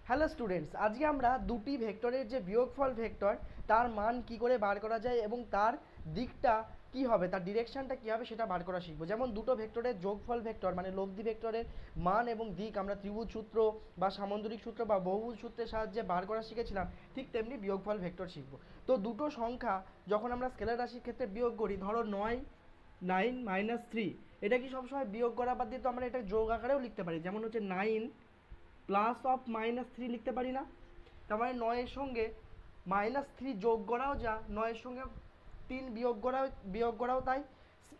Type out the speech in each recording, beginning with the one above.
Hello students, আজকে আমরা দুটি ভেক্টরের যে বিয়োগফল ভেক্টর তার মান কি করে বার করা যায় এবং তার দিকটা কি হবে, তার ডিরেকশনটা কি হবে সেটা বার করা শিখবো। যেমন দুটো ভেক্টরের যোগফল ভেক্টর মানে লব্ধি ভেক্টরের মান এবং দিক আমরা ত্রিভুজ সূত্র বা সামন্তরিক সূত্র বা বহুভুজ সূত্রের সাহায্যে বার করা শিখেছিলাম, ঠিক তেমনি বিয়োগফল ভেক্টর শিখবো। তো দুটো সংখ্যা যখন আমরা স্কেলার রাশির ক্ষেত্রে বিয়োগ করি, ধরো 9 এটা কি সবসময় বিয়োগ করা বাদ দিয়ে তো আমরা এটা যোগ আকারেও লিখতে পারি। যেমন হচ্ছে 9 +-3 লিখতে পারি না? তার মানে 9-এর সঙ্গে -3 যোগ করাও যা, 9-এর সঙ্গে 3 বিয়োগ করাও তাই।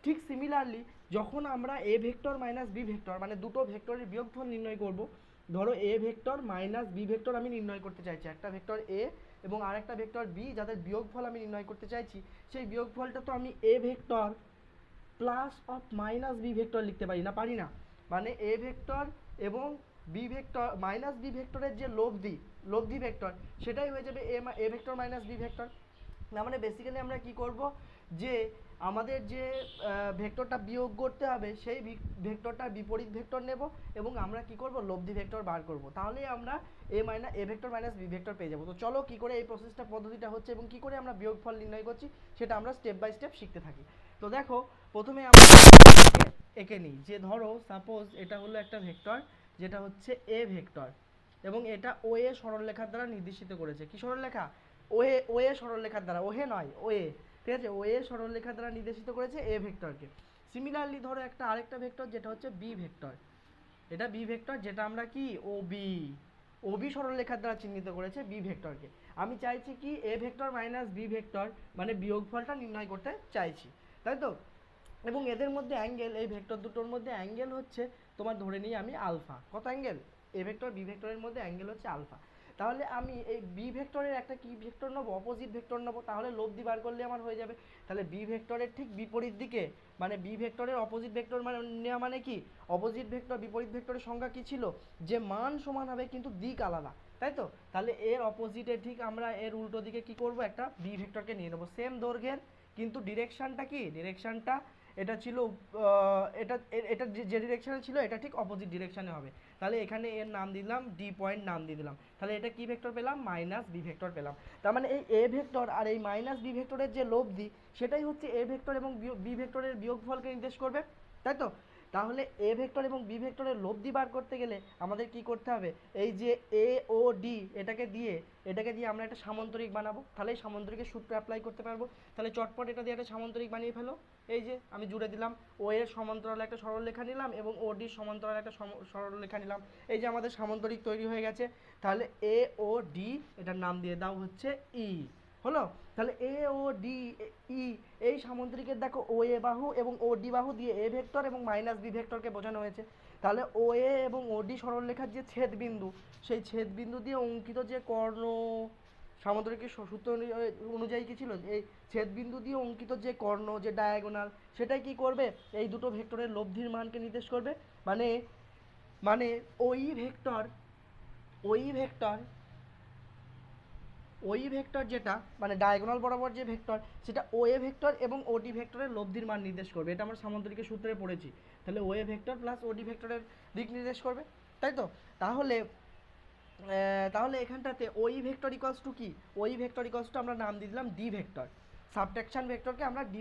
ঠিক সিমিলারলি যখন আমরা A vector minus B vector মানে দুটো ভেক্টরের বিয়োগফল নির্ণয় করব, ধরো A vector minus B vector আমি নির্ণয় করতে চাইছি, একটা ভেক্টর এ এবং আরেকটা ভেক্টর বি যাদের বিয়োগফল আমি নির্ণয় করতে চাইছি, সেই বিয়োগফলটা তো আমি A vector plus of minus B vector লিখতে পারি না? পারি না। মানে এ ভেক্টর এবং বি ভেক্টর মাইনাস বি ভেক্টরের যে লব্ধি ভেক্টর সেটাই হয়ে যাবে A vector minus B vector. না মানে বেসিক্যালি আমরা কি করব, যে আমাদের যে ভেক্টরটা বিয়োগ করতে হবে সেই ভেক্টরটার বিপরীত ভেক্টর নেব এবং আমরা কি করব, লব্ধি ভেক্টর বার করব। তাহলেই আমরা A vector minus B vector পেয়ে যাব। তো চলো কি করে এই পদ্ধতিটা হচ্ছে এবং কি করে আমরা বিয়োগফল নির্ণয় করছি সেটা আমরা স্টেপ বাই স্টেপ শিখতে থাকি। তো দেখো, প্রথমে আমরা এঁকে নিই যে ধরো সাপোজ এটা হলো একটা ভেক্টর যেটা হচ্ছে এ ভেক্টর এবং এটা ও এ সরলরেখার দ্বারা নির্দেশিত করেছে। কি সরলরেখা? ও এ সরলরেখার দ্বারা, ওহে নয় ও এ, ঠিক আছে, ও এ সরলরেখার দ্বারা নির্দেশিত করেছে এ ভেক্টরকে। সিমিলারলি ধরো একটা আরেকটা ভেক্টর যেটা হচ্ছে বি ভেক্টর, এটা বি ভেক্টর যেটা আমরা কি ও বি সরলরেখার দ্বারা চিহ্নিত করেছে বি ভেক্টরকে। আমি চাইছি কি A vector minus B vector মানে বিয়োগফলটা নির্ণয় করতে চাইছি, তাই তো? এবং এদের মধ্যে অ্যাঙ্গেল, এই ভেক্টর দুটোর মধ্যে অ্যাঙ্গেল হচ্ছে তোমার ধরে নিই আমি আলফা। কত অ্যাঙ্গেল? এ ভেক্টর বি ভেক্টরের মধ্যে অ্যাঙ্গেল হচ্ছে আলফা। তাহলে আমি এই বি ভেক্টরের একটা কি ভেক্টর নেবো, অপোজিট ভেক্টর নেবো, তাহলে লব্ধি বার করলে আমার হয়ে যাবে। তাহলে বি ভেক্টরের ঠিক বিপরীত দিকে মানে বি ভেক্টরের অপোজিট ভেক্টর মানে নেওয়া মানে কি, অপোজিট ভেক্টর বিপরীত ভেক্টরের সংজ্ঞা কি ছিল, যে মান সমান হবে কিন্তু দিক আলাদা, তাই তো? তাহলে এর অপোজিটে ঠিক আমরা এর উল্টো দিকে কি করব, একটা বি ভেক্টরকে নিয়ে নেবো সেম দৈর্ঘ্যের, কিন্তু ডিরেকশনটা কি, ডিরেকশনটা এটা ছিল এটা এটা যে ডিরেকশনে ছিল এটা ঠিক অপোজিট ডিরেকশনে হবে। তাহলে এখানে এর নাম দিলাম ডি পয়েন্ট, নাম দিয়ে দিলাম। তাহলে এটা কি ভেক্টর পেলাম, মাইনাস বি ভেক্টর পেলাম। তার মানে এই এ ভেক্টর আর এই মাইনাস বি ভেক্টরের যে লব্ধি সেটাই হচ্ছে এ ভেক্টর এবং বি ভেক্টরের বিয়োগফলকে নির্দেশ করবে, তাই তো? তাহলে এ ভেক্টর এবং বি ভেক্টরের লব্ধি বার করতে গেলে আমাদের কি করতে হবে, এই যে এ ও ডি এটাকে দিয়ে আমরা একটা সামান্তরিক বানাবো, তাহলে এই সামান্তরিকের সূত্র অ্যাপ্লাই করতে পারবো। তাহলে চটপট এটা দিয়ে একটা সামান্তরিক বানিয়ে ফেলো। এই যে আমি জুড়ে দিলাম, ও এর সমান্তরাল একটা সরলরেখা নিলাম এবং ও ডির সমান্তরাল একটা সরলরেখা নিলাম। এই যে আমাদের সামান্তরিক তৈরি হয়ে গেছে। তাহলে এ ও ডি এটার নাম দিয়ে দাও হচ্ছে ই, হলো? তাহলে এ ও ডি ই এই সামান্তরিকের দেখো ও এ বাহু এবং ও ডি বাহু দিয়ে এ ভেক্টর এবং মাইনাস বি ভেক্টরকে বোঝানো হয়েছে। তাহলে ও এ এবং ও ডি সরলরেখার যে ছেদবিন্দু, সেই ছেদবিন্দু দিয়ে অঙ্কিত যে কর্ণ, সামান্তরিকের সূত্র অনুযায়ী কি ছিল, এই ছেদবিন্দু দিয়ে অঙ্কিত যে কর্ণ, যে ডায়াগোনাল, সেটাই কি করবে, এই দুটো ভেক্টরের লব্ধির মানকে নির্দেশ করবে। মানে মানে ওই ভেক্টর ওই ভেক্টর ওই ভেক্টর যেটা মানে ডায়াগোনাল বরাবর যে ভেক্টর, সেটা ও এ ভেক্টর এবং ও ডি ভেক্টরের লব্ধির মান নির্দেশ করবে। এটা আমরা সামান্তরিকের সূত্রে পড়েছি। তাহলে O A vector plus O D ভেক্টরের দিক নির্দেশ করবে, তাই তো? তাহলে তাহলে এখানটাতে ওই ভেক্টর ইকোয়ালস টু কি, ওই ভেক্টর ইকোয়ালস টু আমরা নাম দিয়ে দিলাম ডি ভেক্টর। সাবট্রাকশন ভেক্টরকে আমরা ডি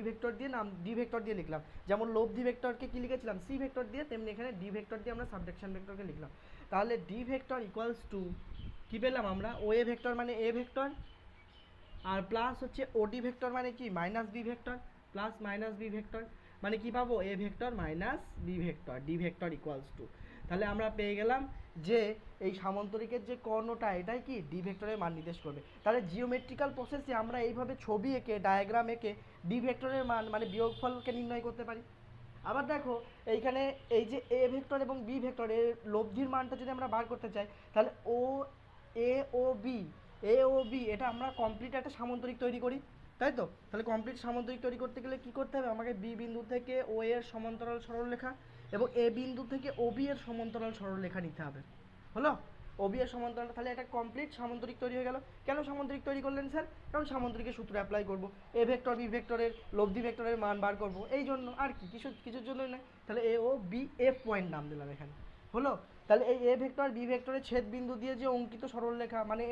ভেক্টর দিয়ে লিখলাম। যেমন লব্ধি ভেক্টরকে কি লিখেছিলাম, সি ভেক্টর দিয়ে, তেমনি এখানে ডি ভেক্টর দিয়ে আমরা সাবট্রাকশন ভেক্টরকে লিখলাম। তাহলে ডি ভেক্টর ইকুয়ালস টু কি পেলাম আমরা, ও এ ভেক্টর মানে এ ভেক্টর আর প্লাস হচ্ছে ওডি ভেক্টর মানে কি minus B vector, plus minus B vector মানে কি পাবো, A vector minus B vector, D vector equals to. তাহলে আমরা পেয়ে গেলাম যে এই সামান্তরিকের যে কর্ণটা এটাই কি ডি ভেক্টরের মান নির্দেশ করবে। তাহলে জিওমেট্রিক্যাল প্রসেসে আমরা এইভাবে ছবি এঁকে ডায়াগ্রাম এঁকে ডি ভেক্টরের মান মানে বিয়োগফলকে নির্ণয় করতে পারি। আবার দেখো এইখানে এই যে এ ভেক্টর এবং বি ভেক্টরের লব্ধির মানটা যদি আমরা বার করতে চাই, তাহলে এ ও বি এটা আমরা কমপ্লিট একটা সামান্তরিক তৈরি করি, তাই তো? তাহলে কমপ্লিট সামান্তরিক তৈরি করতে গেলে কি করতে হবে, আমাকে বি বিন্দু থেকে ও এর সমান্তরাল সরলরেখা এবং এ বিন্দু থেকে ও বি এর সমান্তরাল সরলরেখা নিতে হবে, হলো? ও বি এর সমান্তরাল, তাহলে এটা কমপ্লিট সামান্তরিক তৈরি হয়ে গেল। কেন সামান্তরিক তৈরি করলেন স্যার? কারণ সামান্তরিকের সূত্র অ্যাপ্লাই করব, এ ভেক্টর বি ভেক্টরের লব্ধি ভেক্টরের মান বার করব, এই জন্য আর কি, কিছুর জন্যই নয়। তাহলে এ ও বি এফ পয়েন্ট নাম দিলাম এখানে, হলো? তাহলে এই এ ভেক্টর বি ভেক্টরের ছেদ বিন্দু দিয়ে যে অঙ্কিত সরলরেখা, মানে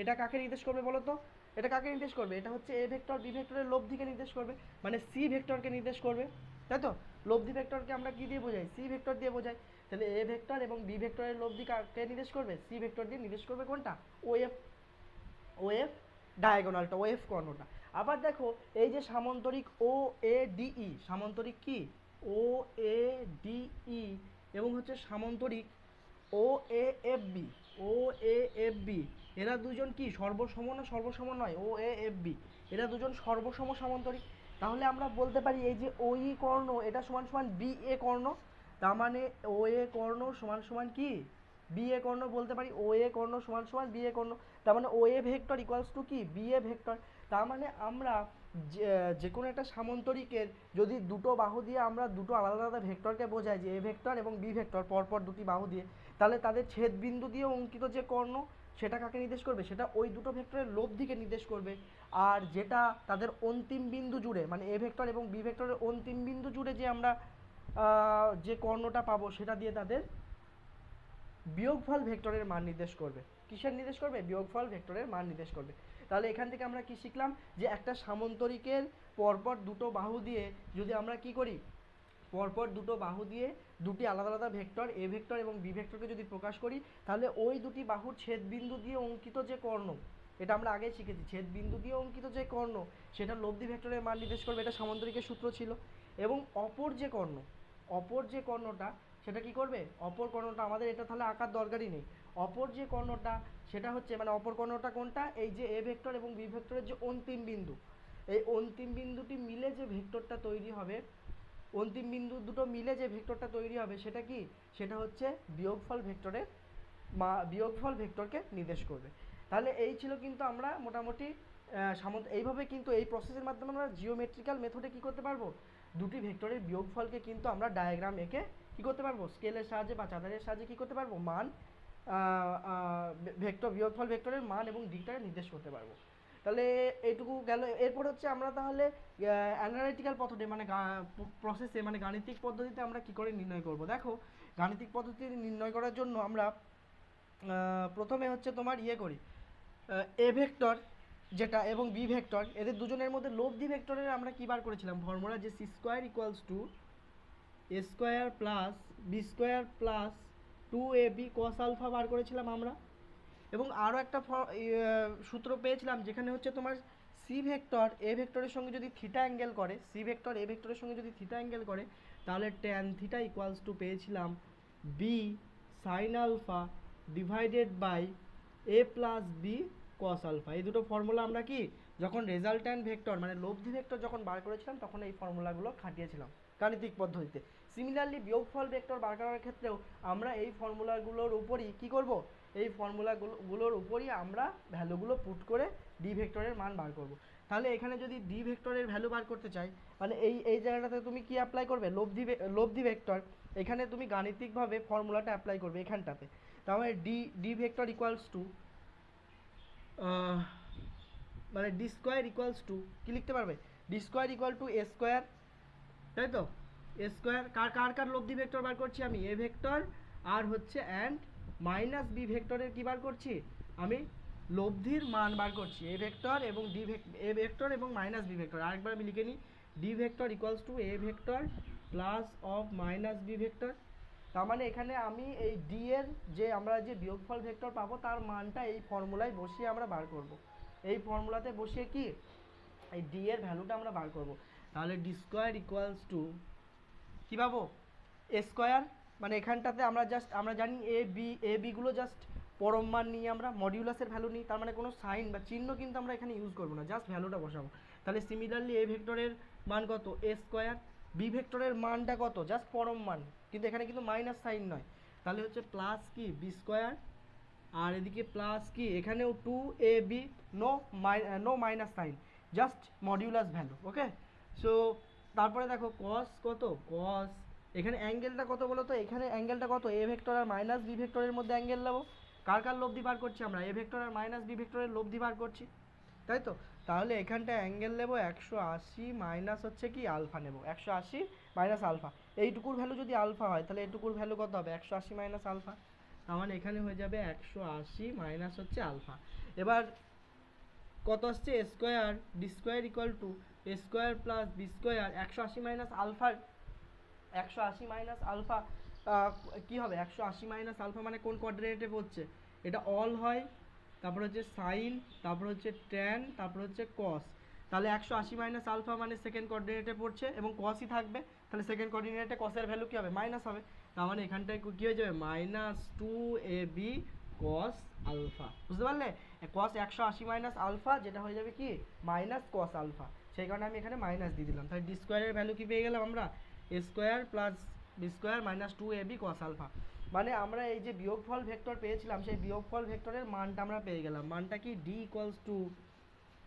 এটা কাকে নির্দেশ করবে বলো তো? এটা কাকে নির্দেশ করবে? এটা হচ্ছে এ ভেক্টর বি ভেক্টরের লব্ধিকে নির্দেশ করবে, মানে সি ভেক্টরকে নির্দেশ করবে, তাই তো? লব্ধি ভেক্টরকে আমরা কি দিয়ে বোঝাই? সি ভেক্টর দিয়ে বোঝাই। তাহলে এ ভেক্টর এবং বি ভেক্টরের লব্ধি কাকে নির্দেশ করবে? সি ভেক্টর দিয়ে নির্দেশ করবে। কোনটা? ওএফ, ওএফ ডায়াগোনালটা, ওএফ কর্ণটা। আবার দেখো এই যে সামান্তরিক ও এ ডিই, সামান্তরিক কি ও এ ডিই এবং হচ্ছে সামান্তরিক O A F B, O A F B, এরা দুজন কি সর্বসম না সর্বসম নয়? ও এ এফ বি এরা দুজন সর্বসম সামান্তরিক। তাহলে আমরা বলতে পারি এই যে ও ই কর্ণ এটা সমান সমান বি এ কর্ণ, তার মানে ও এ কর্ণ সমান সমান কি বি এ কর্ণ বলতে পারি। ও এ কর্ণ সমান সমান বি এ কর্ণ, তার মানে ও এ ভেক্টর ইকুয়ালস টু কি বি এ ভেক্টর। তার মানে আমরা যে কোনো একটা সামান্তরিকের যদি দুটো বাহু দিয়ে আমরা দুটো আলাদা আলাদা ভেক্টরকে বোঝাই যে এ ভেক্টর এবং বি ভেক্টর পরপর দুটি বাহু দিয়ে, তাহলে তাদের ছেদ বিন্দু দিয়ে অঙ্কিত যে কর্ণ সেটা কাকে নির্দেশ করবে? সেটা ওই দুটো ভেক্টরের লব্ধিকে নির্দেশ করবে। আর যেটা তাদের অন্তিম বিন্দু জুড়ে, মানে এ ভেক্টর এবং বি ভেক্টরের অন্তিম বিন্দু জুড়ে যে আমরা যে কর্ণটা পাবো সেটা দিয়ে তাদের বিয়োগফল ভেক্টরের মান নির্দেশ করবে। কিসের নির্দেশ করবে? বিয়োগফল ভেক্টরের মান নির্দেশ করবে। তাহলে এখান থেকে আমরা কি শিখলাম? যে একটা সামান্তরিকের পরপর দুটো বাহু দিয়ে যদি আমরা কি করি, পরপর দুটো বাহু দিয়ে দুটি আলাদা আলাদা ভেক্টর এ ভেক্টর এবং বি ভেক্টরকে যদি প্রকাশ করি, তাহলে ওই দুটি বাহুর ছেদ বিন্দু দিয়ে অঙ্কিত যে কর্ণ, এটা আমরা আগে শিখেছি, ছেদ বিন্দু দিয়ে অঙ্কিত যে কর্ণ সেটা লব্ধি ভেক্টরের মান নির্দেশ করবে। এটা সামান্তরিকের সূত্র ছিল। এবং অপর যে কর্ণটা সেটা কি করবে? অপর কর্ণটা আমাদের এটা তাহলে আঁকার দরকারই নেই। অপর যে কর্ণটা সেটা হচ্ছে, মানে অপর কর্ণটা কোনটা? এই যে এ ভেক্টর এবং বি ভেক্টরের যে অন্তিম বিন্দু, এই অন্তিম বিন্দুটি মিলে যে ভেক্টরটা তৈরি হবে, অন্তিম বিন্দু দুটো মিলে যে ভেক্টরটা তৈরি হবে সেটা কি? সেটা হচ্ছে বিয়োগফল ভেক্টরের বিয়োগফল ভেক্টরকে নির্দেশ করবে। তাহলে এই ছিল কিন্তু আমরা মোটামুটি এইভাবে কিন্তু এই প্রসেসের মাধ্যমে আমরা জিওমেট্রিক্যাল মেথডে কি করতে পারবো? দুটি ভেক্টরের বিয়োগফলকে কিন্তু আমরা ডায়াগ্রাম এঁকে কি করতে পারবো? স্কেলের সাহায্যে বা চাঁদারের সাহায্যে কি করতে পারবো? মান ভেক্টর বিয়োগফল ভেক্টরের মান এবং দিকটাকে নির্দেশ করতে পারবো। তাহলে এইটুকু গেল। এরপর হচ্ছে আমরা তাহলে অ্যানালিটিক্যাল পদ্ধতি, মানে প্রসেসে, মানে গাণিতিক পদ্ধতিতে আমরা কি করে নির্ণয় করব। দেখো গাণিতিক পদ্ধতি নির্ণয় করার জন্য আমরা প্রথমে হচ্ছে তোমার করি, এ ভেক্টর যেটা এবং বি ভেক্টর, এদের দুজনের মধ্যে লব্ধি ভেক্টরের আমরা কি বার করেছিলাম ফর্মুলা, যে C square equals to A square plus B square plus 2ab cos alpha বার করেছিলাম আমরা। এবং আরও একটা সূত্র পেয়েছিলাম যেখানে হচ্ছে তোমার সি ভেক্টর এ ভেক্টরের সঙ্গে যদি থিটা অ্যাঙ্গেল করে, সি ভেক্টর এ ভেক্টরের সঙ্গে যদি থিটা অ্যাঙ্গেল করে, তাহলে ট্যান থিটা ইকুয়ালস টু পেয়েছিলাম B sine alpha divided by A plus B cos alpha. এই দুটো ফর্মুলা আমরা কি যখন রেজাল্ট্যান্ট ভেক্টর মানে লব্ধি ভেক্টর যখন বার করেছিলাম তখন এই ফর্মুলাগুলো খাটিয়েছিলাম গাণিতিক পদ্ধতিতে। সিমিলারলি বিয়োগফল ভেক্টর বার করার ক্ষেত্রেও আমরা এই ফর্মুলাগুলোর উপরই কি করব? এই ফর্মুলাগুলোর উপরই আমরা ভ্যালুগুলো পুট করে ডি ভেক্টরের মান বার করব। তাহলে এখানে যদি ডি ভেক্টরের ভ্যালু বার করতে চাই, মানে এই জায়গাটাতে তুমি কি অ্যাপ্লাই করবে? লব্ধি ভেক্টর। এখানে তুমি গাণিতিকভাবে ফর্মুলাটা অ্যাপ্লাই করবে এখানটাতে। তাহলে ডি ভেক্টর ইকুয়ালস টু মানে ডি স্কোয়ার ইকুয়ালস টু কী লিখতে পারবে? D square equal to A square, তাই তো? এ স্কোয়ার কার লব্ধি ভেক্টর বার করছি আমি? এ ভেক্টর আর হচ্ছে অ্যান্ড মাইনাস বি ভেক্টরের কী বার করছি আমি? লব্ধির মান বার করছি। এ ভেক্টর এবং এ ভেক্টর এবং মাইনাস বি ভেক্টর। আরেকবার আমি লিখে নিই, D vector equals to A vector plus of minus B vector. তার মানে এখানে আমি এই ডি এর যে আমরা যে বিয়োগফল ভেক্টর পাবো তার মানটা এই ফর্মুলায় বসিয়ে আমরা বার করব। এই ফর্মুলাতে বসিয়ে কি এই ডি এর ভ্যালুটা আমরা বার করব। তাহলে ডি স্কোয়ার ইকুয়ালস টু কী পাবো? এ স্কোয়ার, মানে এখানটাতে আমরা জানি এ বিগুলো জাস্ট পরম মান নিয়ে আমরা মডিউলাসের ভ্যালু নিই, তার মানে কোনো সাইন বা চিহ্ন কিন্তু আমরা এখানে ইউজ করবো না, জাস্ট ভ্যালুটা বসাবো। তাহলে সিমিলারলি এ ভেক্টরের মান কত? এ স্কোয়ার। বি ভেক্টরের মানটা কত? জাস্ট পরম মান, কিন্তু এখানে কিন্তু মাইনাস সাইন নয়। তাহলে হচ্ছে প্লাস কি বি স্কোয়ার, আর এদিকে প্লাস কি এখানেও 2ab, no minus sign, just modulus value. Okay, so তারপরে দেখো কস কত? কস এখানে অ্যাঙ্গেলটা কত বলো তো? এখানে অ্যাঙ্গেলটা কত? এ ভেক্টর আর মাইনাস বি ভেক্টরের মধ্যে অ্যাঙ্গেল নেবো। কার লব্ধি বার করছি আমরা? এ ভেক্টর আর মাইনাস বি ভেক্টরের লব্ধি বার করছি, তাই তো? তাহলে এখানটা অ্যাঙ্গেল নেবো 180 মাইনাস হচ্ছে কি আলফা নেবো, 180 মাইনাস আলফা। এইটুকুর ভ্যালু যদি আলফা হয় তাহলে এইটুকুর ভ্যালু কত হবে 180 মাইনাস আলফা, তার মানে এখানে হয়ে যাবে 180 মাইনাস হচ্ছে আলফা। এবার কত আসছে square D square equal to A square plus B square 180 minus আলফার 180 মাইনাস আলফা কী হবে 180 মাইনাস আলফা মানে কোন কোঅর্ডিনেটে পড়ছে, এটা অল হয়, তারপর হচ্ছে সাইন, তারপর হচ্ছে ট্যান, তারপর হচ্ছে কস। তাহলে 180 মাইনাস আলফা মানে সেকেন্ড কোঅর্ডিনেটে পড়ছে এবং কসই থাকবে, তাহলে সেকেন্ড কোঅর্ডিনেটে কসের ভ্যালু কী হবে মাইনাস হবে, তার মানে এখানটায় কী হয়ে যাবে -2ab কস আলফা। বুঝতে পারলে, কস 180 মাইনাস আলফা যেটা হয়ে যাবে কি মাইনাস কস আলফা, সেই কারণে আমি এখানে মাইনাস দিয়ে দিলাম। তাহলে ডি স্কোয়ারের ভ্যালু কী পেয়ে গেলাম আমরা A square plus B square minus 2ab cos alpha. মানে আমরা এই যে বিয়োগফল ভেক্টর পেয়েছিলাম সেই বিয়োগফল ভেক্টরের মানটা আমরা পেয়ে গেলাম। মানটা কি D equals to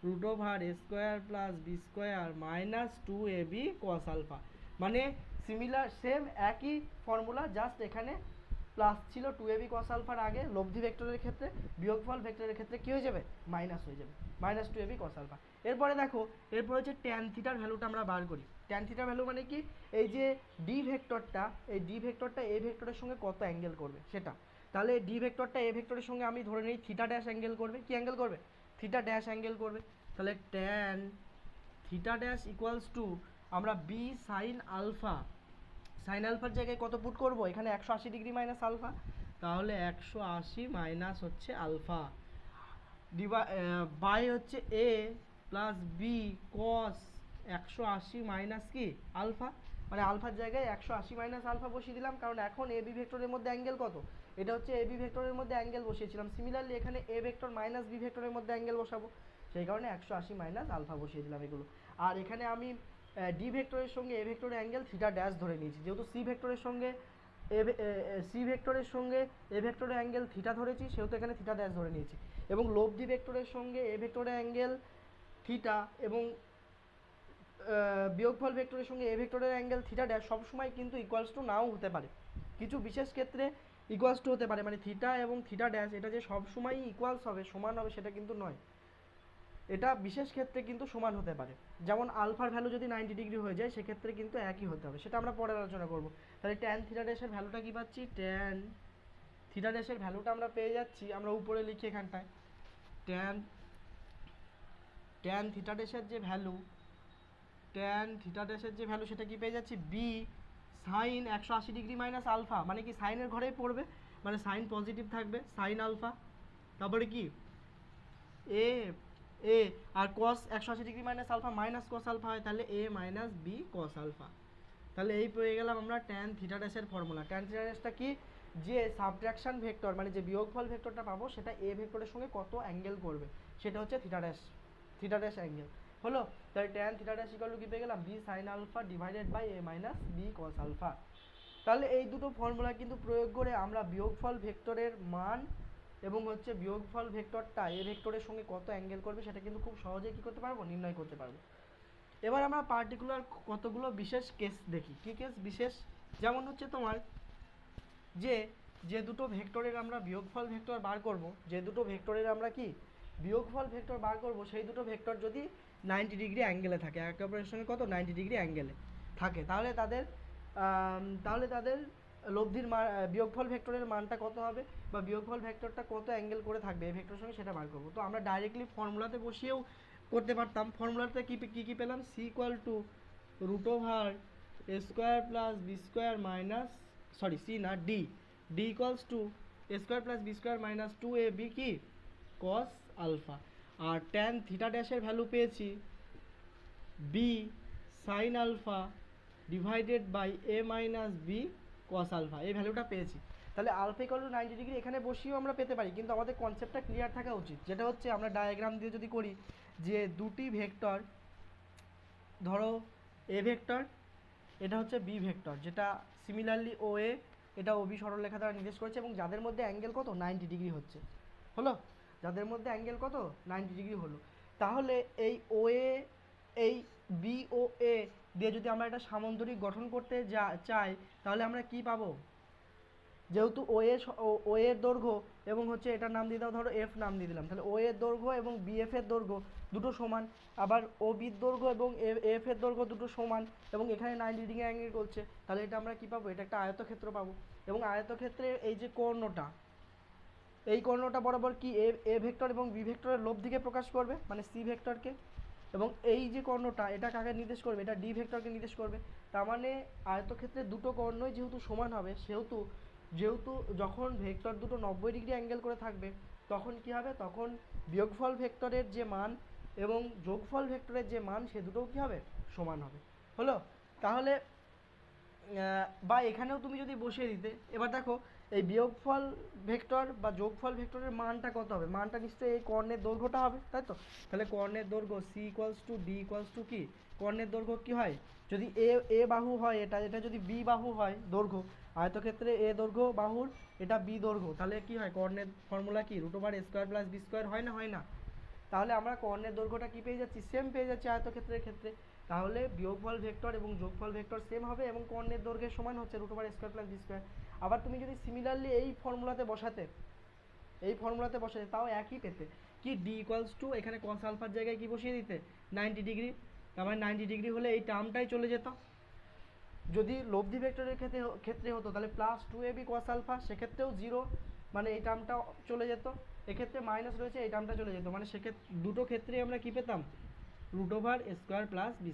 root over A square plus B square minus 2ab cos alpha. মানে সিমিলার সেম একই ফর্মুলা, জাস্ট এখানে প্লাস ছিল 2ab কস আলফার আগে লব্ধি ভেক্টরের ক্ষেত্রে, বিয়োগফল ভেক্টরের ক্ষেত্রে কী হয়ে যাবে মাইনাস হয়ে যাবে, মাইনাস 2ab কস আলফা। এরপরে দেখো, এরপরে হচ্ছে ট্যান থিটার ভ্যালুটা আমরা বার করি। ট্যান থিটার ভ্যালু মানে কি, এই যে ডি ভেক্টরটা, এই ডি ভেক্টরটা এ ভেক্টরের সঙ্গে কত অ্যাঙ্গেল করবে সেটা। তাহলে ডি ভেক্টরটা এ ভেক্টরের সঙ্গে আমি ধরে নিই থিটা ড্যাশ অ্যাঙ্গেল করবে। কি অ্যাঙ্গেল করবে, থিটা ড্যাশ অ্যাঙ্গেল করবে। তাহলে tan theta dash equals two আমরা বি সাইন আলফা, সাইন আলফার জায়গায় কত পুট করব, এখানে 180 ডিগ্রি মাইনাস আলফা, তাহলে 180 মাইনাস হচ্ছে আলফা বাই হচ্ছে এ প্লাস বি কস 180 মাইনাস কি আলফা, মানে আলফার জায়গায় 180 মাইনাস আলফা বসিয়ে দিলাম, কারণ এখন এ বি ভেক্টরের মধ্যে অ্যাঙ্গেল কত, এটা হচ্ছে এ বি ভেক্টরের মধ্যে অ্যাঙ্গেল বসিয়েছিলাম। সিমিলারলি এখানে এ ভেক্টর মাইনাস বি ভেক্টরের মধ্যে অ্যাঙ্গেল বসাবো, সেই কারণে 180 মাইনাস আলফা বসিয়ে দিলাম এগুলো। আর এখানে আমি ডি ভেক্টরের সঙ্গে এ ভেক্টরের অ্যাঙ্গেল থিটা ড্যাশ ধরে নিয়েছি, যেহেতু সি ভেক্টরের সঙ্গে সি ভেক্টরের সঙ্গে এ ভেক্টরের অ্যাঙ্গেল থিটা ধরেছি, সেহেতু এখানে থিটা ড্যাশ ধরে নিয়েছি। এবং লব্ধি ভেক্টরের সঙ্গে এ ভেক্টরের অ্যাঙ্গেল থিটা এবং বিয়োগফল ভেক্টরের সঙ্গে এ ভেক্টরের অ্যাঙ্গেল থিটা ড্যাশ সবসময় কিন্তু ইকুয়ালস টু নাও হতে পারে, কিছু বিশেষ ক্ষেত্রে ইকুয়ালস টু হতে পারে। মানে থিটা এবং থিটা ড্যাশ এটা যে সবসময়ই ইকুয়ালস হবে, সমান হবে, সেটা কিন্তু নয়, এটা বিশেষ ক্ষেত্রে কিন্তু সমান হতে পারে। যেমন আলফার ভ্যালু যদি 90 ডিগ্রি হয়ে যায় সেক্ষেত্রে কিন্তু একই হতে হবে, সেটা আমরা পরে আলোচনা করব। তাহলে ট্যান থিটা ড্যাশের ভ্যালুটা কী পাচ্ছি, ট্যান থিটা ড্যাশের ভ্যালুটা আমরা পেয়ে যাচ্ছি, আমরা উপরে লিখি এখানটায় ট্যান ট্যান থিটা ড্যাশের যে ভ্যালু, ট্যান থিটা ড্যাশের যে ভ্যালু সেটা কি পেয়ে যাচ্ছি B sine 180 degree minus alpha, মানে কি সাইনের ঘরেই পড়বে, মানে সাইন পজিটিভ থাকবে সাইন আলফা, তারপরে কি এ এ আর cos 180 degree minus alpha minus cos alpha হয়, তাহলে A minus B cos alpha. তাহলে এই পেয়ে গেলাম আমরা ট্যান থিটা ড্যাশের ফর্মুলা। ট্যান থিটা ড্যাশটা কি, যে সাবট্রাকশন ভেক্টর মানে যে বিয়োগফল ভেক্টরটা পাবো সেটা এ ভেক্টরের সঙ্গে কত অ্যাঙ্গেল করবে, সেটা হচ্ছে থিটা ড্যাশ অ্যাঙ্গেল হলো। তাহলে tan theta dash equal to কি পেয়ে গেলাম B sine alpha divided by A minus B cos alpha. তাহলে এই দুটো ফর্মুলা কিন্তু প্রয়োগ করে আমরা বিয়োগফল ভেক্টরের মান এবং হচ্ছে বিয়োগফল ভেক্টরটা এ ভেক্টরের সঙ্গে কত অ্যাঙ্গেল করবে সেটা কিন্তু খুব সহজেই কী করতে পারবো, নির্ণয় করতে পারবো। এবার আমরা পার্টিকুলার কতগুলো বিশেষ কেস দেখি। কী কেস বিশেষ, যেমন হচ্ছে তোমার যে দুটো ভেক্টরের আমরা বিয়োগফল ভেক্টর বার করব, যে দুটো ভেক্টরের আমরা কি বিয়োগফল ভেক্টর বার করব, সেই দুটো ভেক্টর যদি 90 ডিগ্রি অ্যাঙ্গেলে থাকে, একে অপরের সঙ্গে কত 90 ডিগ্রি অ্যাঙ্গেলে থাকে, তাহলে তাদের লব্ধির মান বিয়োগফল ভেক্টরের মানটা কত হবে, বা বিয়োগফল ভেক্টরটা কত অ্যাঙ্গেল করে থাকবে এই ভেক্টরের সঙ্গে সেটা বার করব। তো আমরা ডাইরেক্টলি ফর্মুলাতে বসিয়েও করতে পারতাম। ফর্মুলাতে কী পেলাম, C equal to root over A square plus B square minus C না D equals to A square plus B square minus 2ab কি কস আলফা। আর ট্যান থিটা ড্যাশের ভ্যালু পেয়েছি B sine alpha divided by A minus B cos alpha, এই ভ্যালুটা পেয়েছি। তাহলে alpha equal to 90 degree এখানে বসিয়েও আমরা পেতে পারি, কিন্তু আমাদের কনসেপ্টটা ক্লিয়ার থাকা উচিত, যেটা হচ্ছে আমরা ডায়াগ্রাম দিয়ে যদি করি যে দুটি ভেক্টর, ধরো এ ভেক্টর, এটা হচ্ছে বি ভেক্টর, যেটা সিমিলারলি ও এ এটা ও বি সরলরেখা দ্বারা নির্দেশ করেছে, এবং যাদের মধ্যে অ্যাঙ্গেল কত 90 ডিগ্রি হচ্ছে, হলো, যাদের মধ্যে অ্যাঙ্গেল কত 90 ডিগ্রি হলো। তাহলে এই ও এ এই বি ও এ দিয়ে যদি আমরা একটা সামন্তরিক গঠন করতে চাই, তাহলে আমরা কি পাবো, যেহেতু ও এর দৈর্ঘ্য এবং হচ্ছে এটার নাম দিয়ে দাও, ধরো এফ নাম দিয়ে দিলাম, তাহলে ও এর দৈর্ঘ্য এবং বিএফ এর দৈর্ঘ্য দুটো সমান, আবার ও বির দৈর্ঘ্য এবং এফ এর দৈর্ঘ্য দুটো সমান, এবং এখানে 90 ডিগ্রি অ্যাঙ্গেল করছে, তাহলে এটা আমরা কি পাবো, এটা একটা আয়তক্ষেত্র পাবো। এবং আয়তক্ষেত্রে এই যে কর্ণটা, এই কর্ণটা বরাবর কি এ ভেক্টর এবং বি ভেক্টরের লব দিকে প্রকাশ করবে, মানে সি ভেক্টরকে, এবং এই যে কর্ণটা এটা কাকে নির্দেশ করবে, এটা ডি ভেক্টরকে নির্দেশ করবে। তার মানে আয়তক্ষেত্রে দুটো কর্ণই যেহেতু সমান হবে, সেহেতু যেহেতু যখন ভেক্টর দুটো 90 ডিগ্রি অ্যাঙ্গেল করে থাকবে, তখন কি হবে, তখন বিয়োগফল ভেক্টরের যে মান এবং যোগফল ভেক্টরের যে মান সে দুটোও কি হবে, সমান হবে। হলো? তাহলে বা এখানেও তুমি যদি বসিয়ে দিতে, এবার দেখো এই বিয়োগফল ভেক্টর বা যোগফল ভেক্টরের মানটা কত হবে, মানটা নিশ্চয়ই এই কর্ণের দৈর্ঘ্যটা হবে, তাই তো? তাহলে কর্ণের দৈর্ঘ্য C equals to D equals to কি, কর্ণের দৈর্ঘ্য কি হয়, যদি এ বাহু হয়, এটা এটা যদি বি বাহু হয় দৈর্ঘ্য, আয়তক্ষেত্রে এ দৈর্ঘ্য বাহুর, এটা বি দৈর্ঘ্য, তাহলে কি হয়, কর্ণের ফর্মুলা কি, √a² + b² হয় না, হয় না? তাহলে আমরা কর্ণের দৈর্ঘ্যটা কি পেয়ে যাচ্ছি, সেম পেয়ে যাচ্ছি আয়তক্ষেত্রের ক্ষেত্রে। তাহলে বিয়োগফল ভেক্টর এবং যোগফল ভেক্টর সেম হবে এবং কর্ণের দৈর্ঘ্যের সমান হচ্ছে √a² + b²। আবার তুমি যদি সিমিলারলি এই ফর্মুলাতে বসাতে, তাও একই পেতে, কি ডি ইকুয়ালস টু এখানে cos আলফার জায়গায় কি বসিয়ে দিতে, 90 ডিগ্রি, তার মানে 90 ডিগ্রি হলে এই টার্মটাই চলে যেত। যদি লব্ধি ভেক্টরের ক্ষেত্রে হতো তাহলে +2ab cos আলফা, সেক্ষেত্রেও 0, মানে এই টার্মটা চলে যেত। এক্ষেত্রে মাইনাস রয়েছে, এই টার্মটা চলে যেত, মানে সেক্ষেত্রে দুটো ক্ষেত্রেই আমরা কি পেতাম, √a² + b²,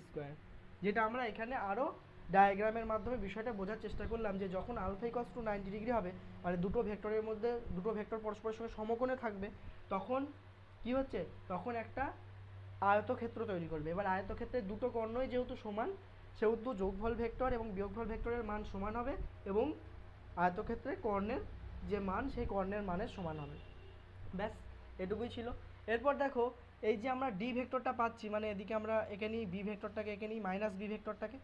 যেটা আমরা এখানে আরও ডায়াগ্রামের মাধ্যমে বিষয়টা বোঝার চেষ্টা করলাম, যে যখন আলফা ইকুয়ালস টু 90 ডিগ্রি হবে, মানে দুটো ভেক্টরের মধ্যে দুটো ভেক্টর পরস্পরের সঙ্গে সমকোণে থাকবে, তখন কি হচ্ছে, তখন একটা আয়তক্ষেত্র তৈরি করবে। এবার আয়তক্ষেত্রে দুটো কর্ণই যেহেতু সমান, সেহেতু যোগফল ভেক্টর এবং বিয়োগফল ভেক্টরের মান সমান হবে, এবং আয়তক্ষেত্রে কর্ণের যে মান সেই কর্ণের মানের সমান হবে। ব্যাস, এটুকুই ছিল। এরপর দেখো এই যে আমরা ডি ভেক্টরটা পাচ্ছি, মানে এদিকে আমরা এঁকে নিই বি ভেক্টরটাকে, এঁকে নিই মাইনাস বি ভেক্টরটাকে,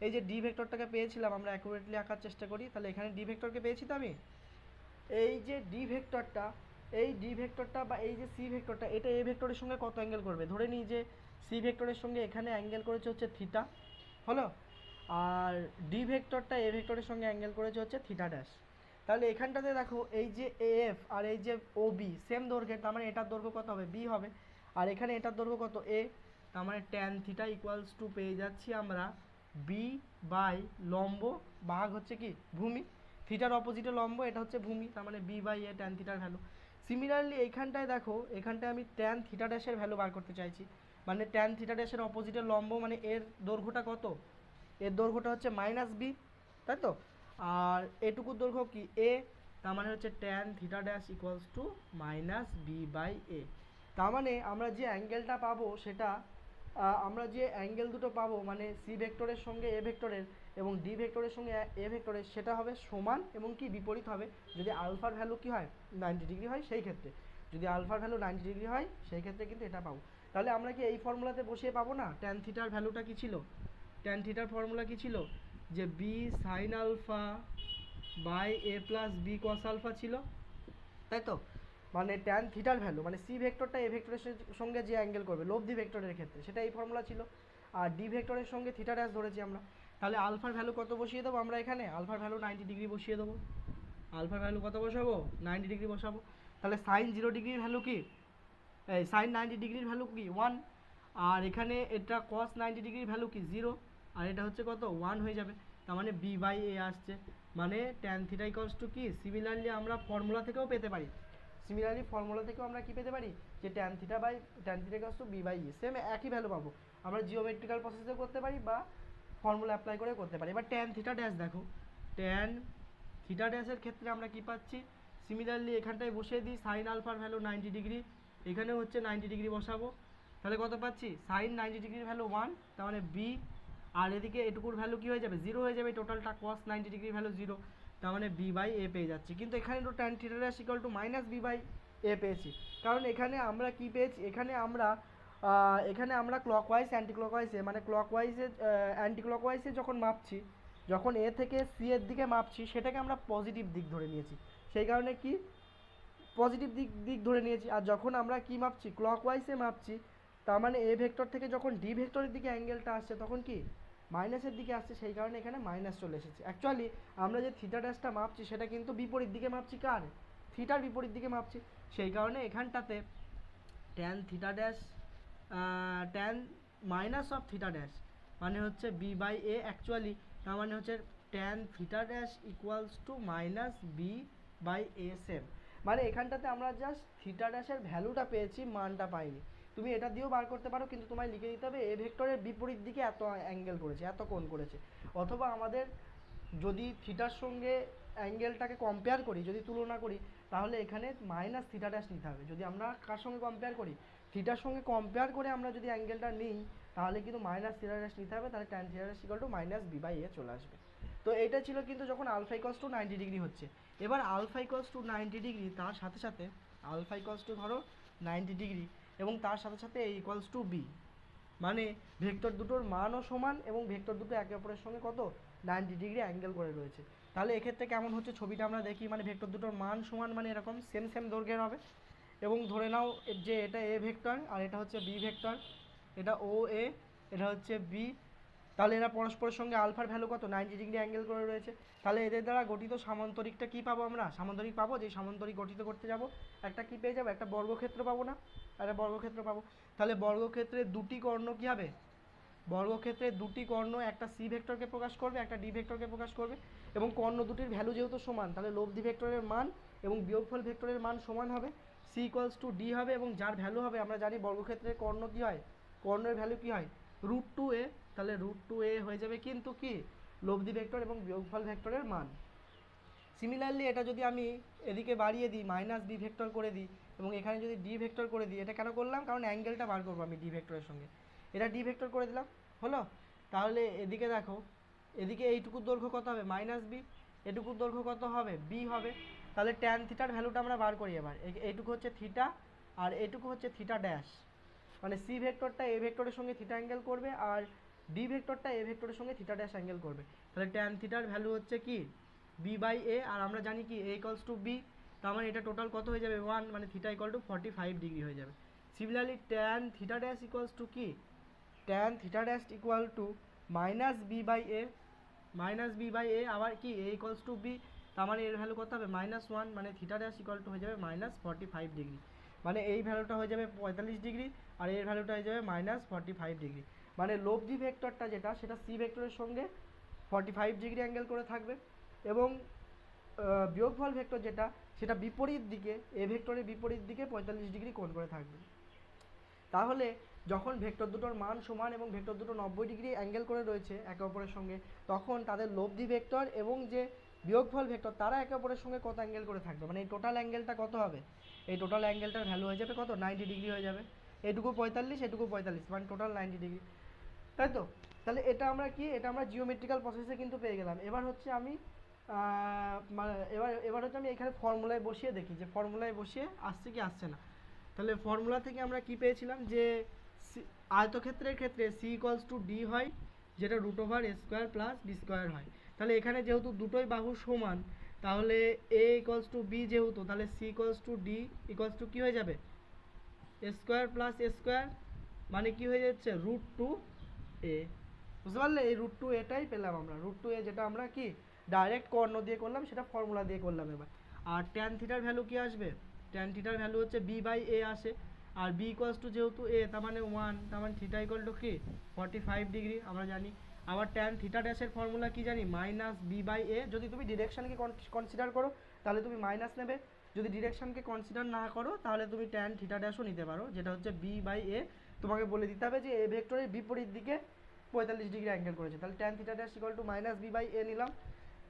এই যে ডি ভেক্টরটাকে পেয়েছিলাম, আমরা অ্যাকুরেটলি আঁকার চেষ্টা করি, তাহলে এখানে ডি ভেক্টরকে পেয়েছি তো আমি, এই যে ডি ভেক্টরটা, এই ডি ভেক্টরটা বা এই যে সি ভেক্টরটা, এটা এ ভেক্টরের সঙ্গে কত অ্যাঙ্গেল করবে, ধরে নিই যে সি ভেক্টরের সঙ্গে এখানে অ্যাঙ্গেল করেছে হচ্ছে থিটা, হলো, আর ডি ভেক্টরটা এ ভেক্টরের সঙ্গে অ্যাঙ্গেল করেছে হচ্ছে θ'। তাহলে এখানটাতে দেখো এই যে এএফ আর এই যে ও বি সেম দৈর্ঘ্যের, তার মানে এটার দৈর্ঘ্য কত হবে, বি হবে, আর এখানে এটার দৈর্ঘ্য কত, এ, তার মানে tan θ ইকুয়ালস টু পেয়ে যাচ্ছি আমরা বি বাই লম্ব ভাগ হচ্ছে কি ভূমি, থিটার অপোজিটে লম্ব, এটা হচ্ছে ভূমি, তার মানে বি বাই এ tan θর ভ্যালু। সিমিলারলি এইখানটায় দেখো, এখানটায় আমি tan θ' ভ্যালু বার করতে চাইছি, মানে tan θ' অপোজিটে লম্ব, মানে এর দৈর্ঘ্যটা কত, এর দৈর্ঘ্যটা হচ্ছে মাইনাস বি, তাই তো, আর এটুকুর দৈর্ঘ্য কি এ, তার মানে হচ্ছে tan θ' equals to minus B by A. তার মানে আমরা যে অ্যাঙ্গেলটা পাবো সেটা, আমরা যে অ্যাঙ্গেল দুটো পাবো, মানে সি ভেক্টরের সঙ্গে এ ভেক্টরের এবং ডি ভেক্টরের সঙ্গে এ ভেক্টরের, সেটা হবে সমান এবং কি বিপরীত হবে, যদি আলফার ভ্যালু কি হয় 90 ডিগ্রি হয়, সেই ক্ষেত্রে যদি আলফার ভ্যালু 90 ডিগ্রি হয় সেই ক্ষেত্রে কিন্তু এটা পাবো। তাহলে আমরা কি এই ফর্মুলাতে বসিয়ে পাবো না, tan θর ভ্যালুটা কি ছিল, tan θর ফর্মুলা কি ছিল, যে B sine alpha by A plus B cos alpha ছিল, তাই তো, মানে tan থিটার ভ্যালু, মানে সি ভেক্টরটা এ ভেক্টরের সঙ্গে যে অ্যাঙ্গেল করবে লব্ধি ভেক্টরের ক্ষেত্রে, সেটা এই ফর্মুলা ছিল, আর ডি ভেক্টরের সঙ্গে θ' ধরেছি আমরা। তাহলে আলফার ভ্যালু কত বসিয়ে দেবো আমরা এখানে, আলফার ভ্যালু 90 ডিগ্রি বসিয়ে দেবো, আলফার ভ্যালু কত বসাবো, 90 ডিগ্রি বসাবো। তাহলে সাইন 0 ডিগ্রির ভ্যালু কি, এই সাইন 90 ডিগ্রির ভ্যালু কি 1, আর এখানে এটা কস 90 ডিগ্রির ভ্যালু কি 0, আর এটা হচ্ছে কত 1 হয়ে যাবে, তার মানে বি বাই এ আসছে, মানে tan θ ইকুয়ালস টু কি, সিমিলারলি আমরা ফর্মুলা থেকেও পেতে পারি, ফর্মুলা থেকেও আমরা কি পেতে পারি, যে tan θ equals to B by A, same একই ভ্যালু পাবো, আমরা জিওমেট্রিক্যাল প্রসেসে করতে পারি বা ফর্মুলা অ্যাপ্লাই করে করতে পারি। এবার tan θ' দেখো, tan θ' এর ক্ষেত্রে আমরা কি পাচ্ছি, সিমিলারলি এখানটায় বসিয়ে দিই সাইন আলফার ভ্যালু 90 ডিগ্রি, এখানেও হচ্ছে 90 ডিগ্রি বসাবো, তাহলে কত পাচ্ছি, সাইন 90 ডিগ্রির ভ্যালু 1, তার মানে বি, আর এদিকে এটুকুর ভ্যালু কি হয়ে যাবে, 0 হয়ে যাবে, টোটালটা cos 90 ডিগ্রির ভ্যালু 0, তার মানে বি বাই এ পেয়ে যাচ্ছি। কিন্তু এখানে তো tan θ' equal to minus B by A পেয়েছি, কারণ এখানে আমরা কি পেয়েছি, এখানে আমরা ক্লকওয়াইজ অ্যান্টি ক্লকওয়াইজে, মানে ক্লকওয়াইজে অ্যান্টি ক্লকওয়াইজে যখন মাপছি, যখন এ থেকে সি এর দিকে মাপছি, সেটাকে আমরা পজিটিভ দিক ধরে নিয়েছি, সেই কারণে কি পজিটিভ দিক ধরে নিয়েছি। আর যখন আমরা কি মাপছি, ক্লকওয়াইজে মাপছি, তার মানে এ ভেক্টর থেকে যখন ডি ভেক্টরের দিকে অ্যাঙ্গেলটা আসছে তখন কি মাইনাসের দিকে আসছে, সেই কারণে এখানে মাইনাস চলে এসেছে। অ্যাকচুয়ালি আমরা যে থিটা ড্যাশটা মাপছি সেটা কিন্তু বিপরীত দিকে মাপছি, কার? থিটার বিপরীত দিকে মাপছি, সেই কারণে এখানটাতে tan theta dash tan minus of theta dash মানে হচ্ছে বি বাই এ, অ্যাকচুয়ালি তার মানে হচ্ছে tan theta dash equals to minus B by A same. মানে এখানটাতে আমরা জাস্ট থিটা ড্যাশের ভ্যালুটা পেয়েছি, মানটা পাইনি। তুমি এটা দিয়েও বার করতে পারো, কিন্তু তোমায় লিখে দিতে হবে এ ভেক্টরের বিপরীত দিকে এত অ্যাঙ্গেল করেছে, এত কোণ করেছে। অথবা আমাদের যদি থিটার সঙ্গে অ্যাঙ্গেলটাকে কম্পেয়ার করি, যদি তুলনা করি, তাহলে এখানে মাইনাস থিটা ড্যাশ নিতে হবে। যদি আমরা কার সঙ্গে কম্পেয়ার করি, থিটার সঙ্গে কম্পেয়ার করে আমরা যদি অ্যাঙ্গেলটা নিই, তাহলে কিন্তু মাইনাস থিটা ড্যাশ নিতে হবে, তাহলে tan theta dash equal to minus B by A চলে আসবে। তো এটা ছিল কিন্তু যখন আলফা ইকুয়ালস টু 90 ডিগ্রি হচ্ছে। এবার আলফা ইকুয়ালস টু 90 ডিগ্রি, তার সাথে সাথে আলফা ইকুয়ালস টু ধরো 90 ডিগ্রি, এবং তার সাথে সাথে এ ইকুয়ালস টু বি, মানে ভেক্টর দুটোর মানও সমান এবং ভেক্টর দুটো একে অপরের সঙ্গে কত 90 ডিগ্রি অ্যাঙ্গেল করে রয়েছে। তাহলে এক্ষেত্রে কেমন হচ্ছে ছবিটা আমরা দেখি, মানে ভেক্টর দুটোর মান সমান, মানে এরকম সেম সেম দৈর্ঘ্যের হবে। এবং ধরে নাও যে এটা এ ভেক্টর আর এটা হচ্ছে বি ভেক্টর, এটা ও এ, এটা হচ্ছে বি। তাহলে এরা পরস্পরের সঙ্গে আলফার ভ্যালু কত 90 ডিগ্রি অ্যাঙ্গেল করে রয়েছে। তাহলে এদের দ্বারা গঠিত সামান্তরিকটা কি পাবো আমরা? সামান্তরিক পাবো, যে সামান্তরিক গঠিত করতে যাব একটা কি পেয়ে যাবো, একটা বর্গক্ষেত্র পাবো না? একটা বর্গক্ষেত্র পাবো। তাহলে বর্গক্ষেত্রের দুটি কর্ণ কি হবে? বর্গক্ষেত্রের দুটি কর্ণ একটা সি ভেক্টরকে প্রকাশ করবে, একটা ডি ভেক্টরকে প্রকাশ করবে, এবং কর্ণ দুটির ভ্যালু যেহেতু সমান, তাহলে লব্ধি ভেক্টরের মান এবং বিয়োগফল ভেক্টরের মান সমান হবে। সি ইকুয়ালস টু ডি হবে, এবং যার ভ্যালু হবে, আমরা জানি বর্গক্ষেত্রের কর্ণ কি হয়, কর্ণের ভ্যালু কি হয়, √2a। তাহলে √2a হয়ে যাবে কিন্তু কি লব্ধি ভেক্টর এবং বিয়োগফল ভেক্টরের মান। সিমিলারলি এটা যদি আমি এদিকে বাড়িয়ে দিই, মাইনাস বি ভেক্টর করে দিই, এবং এখানে যদি ডি ভেক্টর করে দিই, এটা কেন করলাম, কারণ অ্যাঙ্গেলটা বার করবো আমি ডি ভেক্টরের সঙ্গে, এটা ডি ভেক্টর করে দিলাম, হলো। তাহলে এদিকে দেখো, এদিকে এইটুকুর দৈর্ঘ্য কত হবে, মাইনাস বি, এটুকুর দৈর্ঘ্য কত হবে, বি হবে। তাহলে ট্যান থিটার ভ্যালুটা আমরা বার করি এবার। এইটুকু হচ্ছে থিটা আর এটুকু হচ্ছে থিটা ড্যাশ, মানে সি ভেক্টরটা এ ভেক্টরের সঙ্গে থিটা অ্যাঙ্গেল করবে, আর ডি ভেক্টরটা এ ভেক্টরের সঙ্গে থিটা ড্যাশ অ্যাঙ্গেল করবে। তাহলে ট্যান থিটার ভ্যালু হচ্ছে কি বি বাই এ, আর আমরা জানি কি এ ইকুয়ালস টু বি, তার মানে এটা টোটাল কত হয়ে যাবে 1, মানে থিটা ইকুয়াল টু 45 ডিগ্রি হয়ে যাবে। Similarly tan theta dash equals to কি, tan theta dash equal to minus B by A, minus B by A, আবার কি এ ইকুয়ালস টু বি, তার মানে এর ভ্যালু কত হবে -1, মানে থিটা ড্যাশ ইকুয়াল টু হয়ে যাবে -45 ডিগ্রি, মানে এই ভ্যালুটা হয়ে যাবে 45 ডিগ্রি, আর এর ভ্যালুটা হয়ে যাবে -45 ডিগ্রি। মানে লব্ধি ভেক্টরটা যেটা, সেটা সি ভেক্টরের সঙ্গে 45 ডিগ্রি অ্যাঙ্গেল করে থাকবে, এবং বিয়োগফল ভেক্টর যেটা, সেটা বিপরীত দিকে, এ ভেক্টরের বিপরীত দিকে 45 ডিগ্রি কোণ করে থাকবে। তাহলে যখন ভেক্টর দুটোর মান সমান এবং ভেক্টর দুটো 90 ডিগ্রি অ্যাঙ্গেল করে রয়েছে একে অপরের সঙ্গে, তখন তাদের লব্ধি ভেক্টর এবং যে বিয়োগফল ভেক্টর, তারা একে অপরের সঙ্গে কত অ্যাঙ্গেল করে থাকবে, মানে এই টোটাল অ্যাঙ্গেলটা কত হবে, এই টোটাল অ্যাঙ্গেলটার ভ্যালু হয়ে যাবে কত 90 ডিগ্রি হয়ে যাবে। এটুকু 45, এটুকু 45, মানে টোটাল 90 ডিগ্রি, তাই তো? তাহলে এটা আমরা কি, এটা আমরা জিওমেট্রিক্যাল প্রসেসে কিন্তু পেয়ে গেলাম। এবার হচ্ছে আমি এবার হচ্ছে আমি এখানে ফর্মুলায় বসিয়ে দেখি যে ফর্মুলায় বসিয়ে আসছে কি আসছে না। তাহলে ফর্মুলা থেকে আমরা কি পেয়েছিলাম, যে আয়তক্ষেত্রের ক্ষেত্রে সি ইকুয়ালস টু ডি হয়, যেটা √a² প্লাস বি স্কোয়ার হয়। তাহলে এখানে যেহেতু দুটোই বাহু সমান, তাহলে এ ইকুয়ালস টু বি যেহেতু, তাহলে C equals to D equals to কী হয়ে যাবে, a² প্লাস a², মানে কি হয়ে যাচ্ছে √2a। বুঝতে পারলে, এই √2aটাই পেলাম আমরা, √2a, যেটা আমরা কি ডাইরেক্ট কর্ণ দিয়ে করলাম, সেটা ফর্মুলা দিয়ে করলাম এবার। আর ট্যান থিটার ভ্যালু কি আসবে, ট্যান থিটার ভ্যালু হচ্ছে বি বাই এ আসে, আর বি ইকুয়ালস টু যেহেতু এ, তার মানে 1, তার মানে থিটা ইকুয়াল টু কি 45 ডিগ্রি আমরা জানি। আবার ট্যান থিটা ড্যাশের ফর্মুলা কি জানি, মাইনাস বি বাই এ। যদি তুমি ডিরেকশানকে কনসিডার করো তাহলে তুমি মাইনাস নেবে, যদি ডিরেকশানকে কনসিডার না করো তাহলে তুমি ট্যান থিটা ড্যাশও নিতে পারো, যেটা হচ্ছে বি বাই এ। তোমাকে বলে দিতে হবে যে এ ভেক্টরের বিপরীত দিকে 45 ডিগ্রি অ্যাঙ্গেল করেছে, তাহলে tan theta dash equal to minus B by A নিলাম।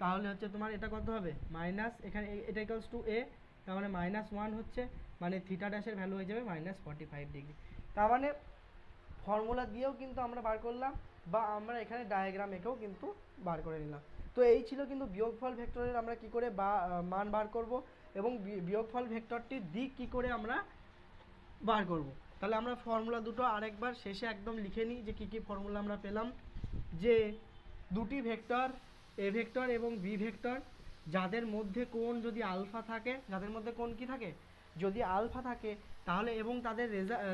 তাহলে হচ্ছে তোমার এটা কত হবে, মাইনাস, এখানে এটা ইকুয়ালস টু এ, তার মানে -1 হচ্ছে, মানে থিটা ড্যাশের ভ্যালু হয়ে যাবে -45 ডিগ্রি। তার মানে ফর্মুলা দিয়েও কিন্তু আমরা বার করলাম, বা আমরা এখানে ডায়াগ্রাম এঁকেও কিন্তু বার করে নিলাম। তো এই ছিল কিন্তু বিয়োগফল ভেক্টরের আমরা কি করে মান বার করব, এবং বিয়োগফল ভেক্টরটির দিক কি করে আমরা বার করব। তাহলে আমরা ফর্মুলা দুটো আরেকবার শেষে একদম লিখে নিই, যে কী কী ফর্মুলা আমরা পেলাম। যে দুটি ভেক্টর এ ভেক্টর এবং বি ভেক্টর, যাদের মধ্যে কোণ যদি আলফা থাকে, যাদের মধ্যে কোণ কি থাকে, যদি আলফা থাকে, তাহলে এবং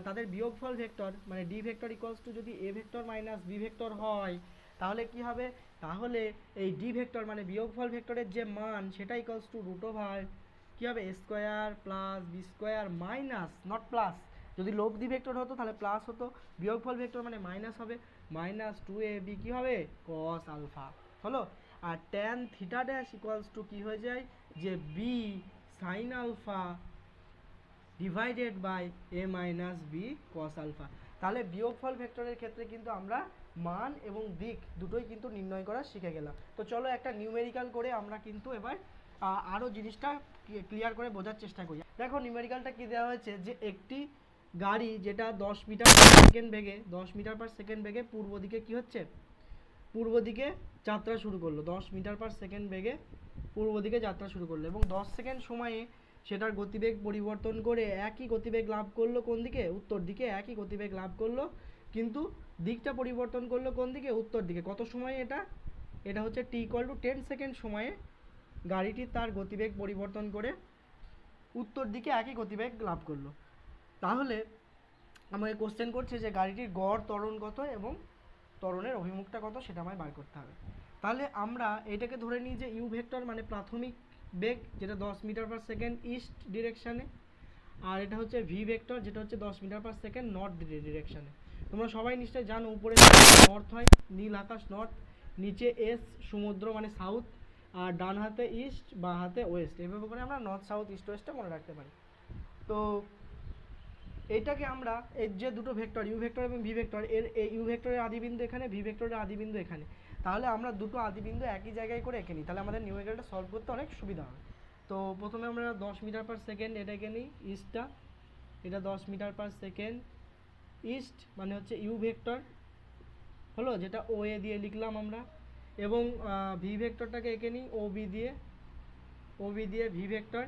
তাদের বিয়োগফল ভেক্টর মানে ডি ভেক্টর ইকুয়ালস টু যদি A vector minus B vector হয়, তাহলে কি হবে, তাহলে এই ডি ভেক্টর মানে বিয়োগফল ভেক্টরের যে মান সেটা ইকুয়ালস টু রুট ওভার কী হবে A square plus B square minus not plus, যদি লব্ধি ভেক্টর হতো তাহলে প্লাস হতো, বিয়োগফল ভেক্টর মানে মাইনাস হবে, মাইনাস টু এ বি কী হবে কস আলফা হলো। আর tan theta dash equals to কী হয়ে যায় যে B sine alpha divided by A minus B cos alpha. তাহলে বিয়োগফল ভেক্টরের ক্ষেত্রে কিন্তু আমরা মান এবং দিক দুটোই কিন্তু নির্ণয় করা শিখে গেলাম। তো চলো একটা নিউমেরিক্যাল করে আমরা কিন্তু এবার আরও জিনিসটা ক্লিয়ার করে বোঝার চেষ্টা করি। দেখো নিউমেরিক্যালটা কী দেওয়া হয়েছে যে একটি গাড়ি যেটা 10 মিটার পার সেকেন্ড বেগে 10 মিটার পার সেকেন্ড বেগে পূর্ব দিকে কী হচ্ছে পূর্ব দিকে যাত্রা শুরু করলো, 10 মিটার পার সেকেন্ড বেগে পূর্ব দিকে যাত্রা শুরু করলো এবং 10 সেকেন্ড সময়ে সেটার গতিবেগ পরিবর্তন করে একই গতিবেগ লাভ করলো কোন দিকে উত্তর দিকে, একই গতিবেগ লাভ করলো কিন্তু দিকটা পরিবর্তন করলো কোন দিকে উত্তর দিকে। কত সময়ে এটা, এটা হচ্ছে টি ইকুয়াল টু 10 সেকেন্ড সময়ে গাড়িটি তার গতিবেগ পরিবর্তন করে উত্তর দিকে একই গতিবেগ লাভ করলো। তাহলে আমাকে কোশ্চেন করছে যে গাড়িটির গড় ত্বরণ কত এবং ত্বরণের অভিমুখটা কত সেটা আমায় বার করতে হবে। তাহলে আমরা এটাকে ধরে নিই যে ইউ ভেক্টর মানে প্রাথমিক বেগ যেটা 10 মিটার পার সেকেন্ড ইস্ট ডিরেকশানে, আর এটা হচ্ছে ভি ভেক্টর যেটা হচ্ছে 10 মিটার পার সেকেন্ড নর্থ ডিরেকশানে। তোমরা সবাই নিশ্চয়ই জানো উপরে নর্থ হয়, নীল আকাশ নর্থ, নিচে এস সমুদ্র মানে সাউথ, আর ডান হাতে ইস্ট বা হাতে ওয়েস্ট, এভাবে করে আমরা নর্থ সাউথ ইস্ট ওয়েস্টটা মনে রাখতে পারি। তো এইটাকে আমরা এর যে দুটো ভেক্টর ইউ ভেক্টর এবং ভি ভেক্টর, এর এই ইউ ভেক্টরের আদিবিন্দু এখানে, ভি ভেক্টরের আদিবিন্দু এখানে, তাহলে আমরা দুটো আদিবিন্দু একই জায়গায় করে এঁকে নিই, তাহলে আমাদের নিউমেরিক্যালটা সলভ করতে অনেক সুবিধা হবে। তো প্রথমে আমরা 10 মিটার পার সেকেন্ড এটাকে নিই ইস্টটা, এটা 10 মিটার পার সেকেন্ড ইস্ট মানে হচ্ছে ইউ ভেক্টর হলো, যেটা ও এ দিয়ে লিখলাম আমরা, এবং ভি ভেক্টরটাকে এঁকে নিই ও বি দিয়ে ভি ভেক্টর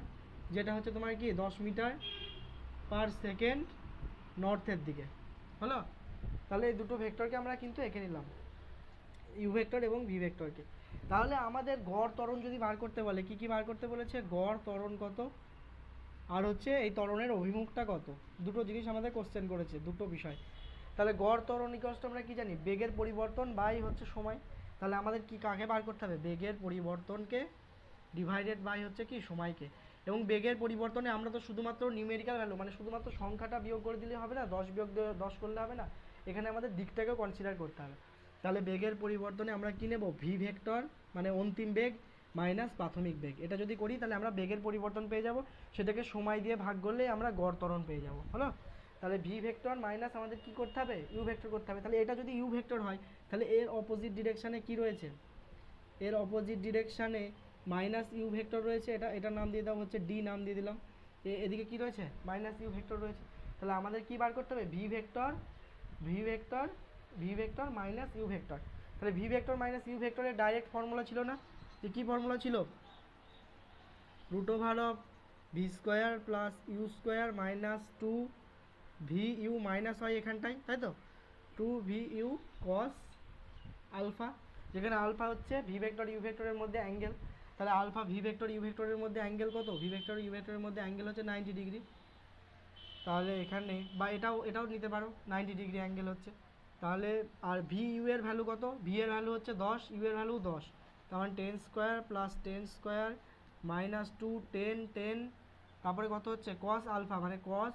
যেটা হচ্ছে তোমার কি 10 মিটার পার সেকেন্ড নর্থের দিকে হলো। তাহলে এই দুটো ভেক্টরকে আমরা কিন্তু এঁকে নিলাম ইউ ভেক্টর এবং ভি ভেক্টরকে। তাহলে আমাদের গড় ত্বরণ যদি বার করতে বলে কি কি বার করতে বলেছে, গড় ত্বরণ কত আর হচ্ছে এই ত্বরণের অভিমুখটা কত, দুটো জিনিস আমাদের কোশ্চেন করেছে, দুটো বিষয়। তাহলে গড় ত্বরণ ইকুয়ালস আমরা কি জানি বেগের পরিবর্তন বাই হচ্ছে সময়, তাহলে আমাদের কি কাকে বার করতে হবে বেগের পরিবর্তনকে ডিভাইডেড বাই হচ্ছে কি সময়কে। এবং বেগের পরিবর্তনে আমরা তো শুধুমাত্র নিউমেরিক্যাল ভ্যালু মানে শুধুমাত্র সংখ্যাটা বিয়োগ করে দিলে হবে না, 10 বিয়োগ 10 করলে হবে না, এখানে আমাদের দিকটাকেও কনসিডার করতে হবে। তাহলে বেগের পরিবর্তনে আমরা কি নেব ভি ভেক্টর মানে অন্তিম বেগ মাইনাস প্রাথমিক বেগ, এটা যদি করি তাহলে আমরা বেগের পরিবর্তন পেয়ে যাব, সেটাকে সময় দিয়ে ভাগ করলে আমরা গড় ত্বরণ পেয়ে যাব হলো। তাহলে ভি ভেক্টর মাইনাস আমাদের কি করতে হবে ইউ ভেক্টর করতে হবে। তাহলে এটা যদি ইউ ভেক্টর হয় তাহলে এর অপোজিট ডিরেকশানে কি রয়েছে, এর অপোজিট ডিরেকশানে মাইনাস ইউ ভেক্টর রয়েছে, এটার নাম দিয়ে দেওয়া হচ্ছে ডি নাম দিয়ে দিলাম, এদিকে কি রয়েছে মাইনাস ইউ ভেক্টর রয়েছে। তাহলে আমাদের কি বার করতে হবে V vector minus U vector. তাহলে ভি ভেক্টর মাইনাস ইউ ভেক্টরের ডাইরেক্ট ফর্মুলা ছিল না, যে কী ফর্মুলা ছিল root over of V square plus U square minus two V U minus হয় এখানটায়, তাই তো 2 VU কস আলফা, যেখানে আলফা হচ্ছে ভি ভেক্টর ইউ ভেক্টরের মধ্যে অ্যাঙ্গেল। তাহলে আলফা ভি ভেক্টর ইউ ভেক্টরের মধ্যে অ্যাঙ্গেল কত, ভি ভেক্টর ইউ ভেক্টরের মধ্যে অ্যাঙ্গেল হচ্ছে 90 ডিগ্রি। তাহলে এখানে বা এটাও নিতে পারো 90 ডিগ্রি অ্যাঙ্গেল হচ্ছে। তাহলে আর ভি ইউ এর ভ্যালু কত, ভি এর ভ্যালু হচ্ছে 10, ইউ এর ভ্যালু 10, তার মানে 10 স্কোয়ার প্লাস 10 স্কোয়ার মাইনাস 2 10 10, তারপরে কত হচ্ছে কস আলফা মানে কস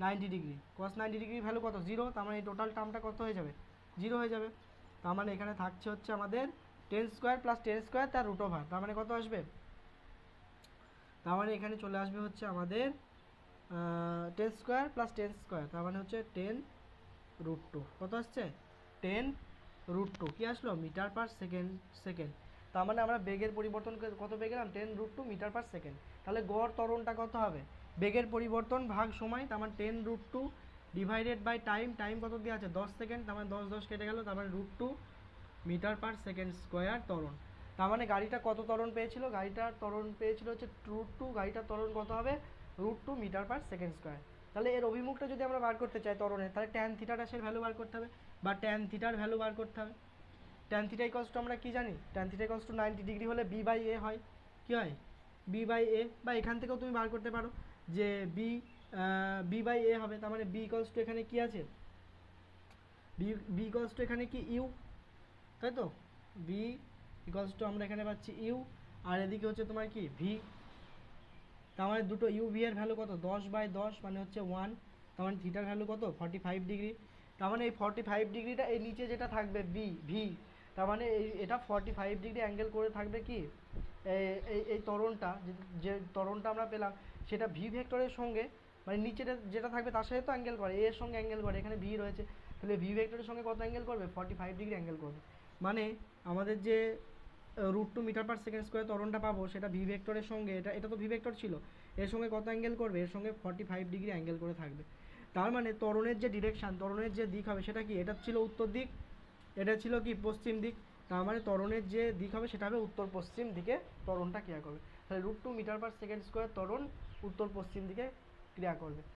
90 ডিগ্রি, কস 90 ডিগ্রি ভ্যালু কত 0, তার মানে এই টোটাল টার্মটা কত হয়ে যাবে 0 হয়ে যাবে। তার মানে এখানে থাকছে হচ্ছে আমাদের 10 স্কোয়ার প্লাস 10 স্কোয়ার তার রুট ওভার, তার মানে কত আসবে, তার মানে এখানে চলে আসবে হচ্ছে আমাদের 10 স্কোয়ার প্লাস 10 স্কোয়ার, তার মানে হচ্ছে 10 রুট 2, কত আসছে 10 রুট 2 কী আসলো মিটার পার সেকেন্ড। তার মানে আমরা বেগের পরিবর্তন কত পেয়ে গেলাম 10 রুট 2 মিটার পার সেকেন্ড। তাহলে গড় ত্বরণটা কত হবে বেগের পরিবর্তন ভাগ সময়, তার মানে 10 রুট 2 ডিভাইডেড বাই টাইম কত দিয়ে আছে 10 সেকেন্ড, তার মানে 10 10 কেটে গেল, তার মানে root 2 metre per second square ত্বরণ। তার মানে গাড়িটা কত ত্বরণ পেয়েছিল, গাড়িটার ত্বরণ পেয়েছিল হচ্ছে রুট 2, গাড়িটার ত্বরণ কত হবে root 2 metre per second square. তাহলে এর অভিমুখটা যদি আমরা বার করতে চাই ত্বরণের, তাহলে ট্যান থিটা ড্যাশের ভ্যালু বার করতে হবে বা ট্যান থিটার ভ্যালু বার করতে হবে। ট্যান থিটা ইকুয়ালস টু আমরা কি জানি, tan theta equals two 90 degree হলে বি বাই এ হয়, কি হয় বি বাই এ, বা এখান থেকেও তুমি বার করতে পারো যে বি বাই এ হবে, তার মানে বি ইকুয়ালস টু এখানে কি আছে বি ইকুয়ালস টু এখানে কি ইউ, তাই তো, বি ইকুয়ালস টু আমরা এখানে পাচ্ছি ইউ, আর এদিকে হচ্ছে তোমার কি ভি। তার মানে দুটো ইউ ভি এর ভ্যালু কত, 10/10 মানে হচ্ছে 1। তার মানে থিটার ভ্যালু কত, 45 ডিগ্রি। তার মানে এই 45 ডিগ্রিটা এই নিচে যেটা থাকবে বি ভি, তার মানে এটা 45 ডিগ্রি অ্যাঙ্গেল করে থাকবে কি এই ত্বরণটা, যে ত্বরণটা আমরা পেলাম সেটা ভি ভেক্টরের সঙ্গে, মানে নিচে যেটা থাকবে তার সাথে তো অ্যাঙ্গেল করে, এর সঙ্গে অ্যাঙ্গেল করে, এখানে ভি রয়েছে, তাহলে ভি ভেক্টরের সঙ্গে কত অ্যাঙ্গেল করবে, 45 ডিগ্রি অ্যাঙ্গেল করবে। মানে আমাদের যে √2 মিটার পার সেকেন্ড স্কোয়ার ত্বরণটা পাবো সেটা ভি ভেক্টরের সঙ্গে, এটা তো ভি ভেক্টর ছিল, এর সঙ্গে কত অ্যাঙ্গেল করবে, এর সঙ্গে 45 ডিগ্রি অ্যাঙ্গেল করে থাকবে। তার মানে ত্বরণের যে ডিরেকশান, ত্বরণের যে দিক হবে সেটা কি, এটা ছিল উত্তর দিক, এটা ছিল কি পশ্চিম দিক। তার মানে ত্বরণের যে দিক হবে সেটা হবে উত্তর পশ্চিম দিকে ত্বরণটা ক্রিয়া করবে। তাহলে √2 মিটার পার সেকেন্ড স্কোয়ার ত্বরণ উত্তর পশ্চিম দিকে ক্রিয়া করবে।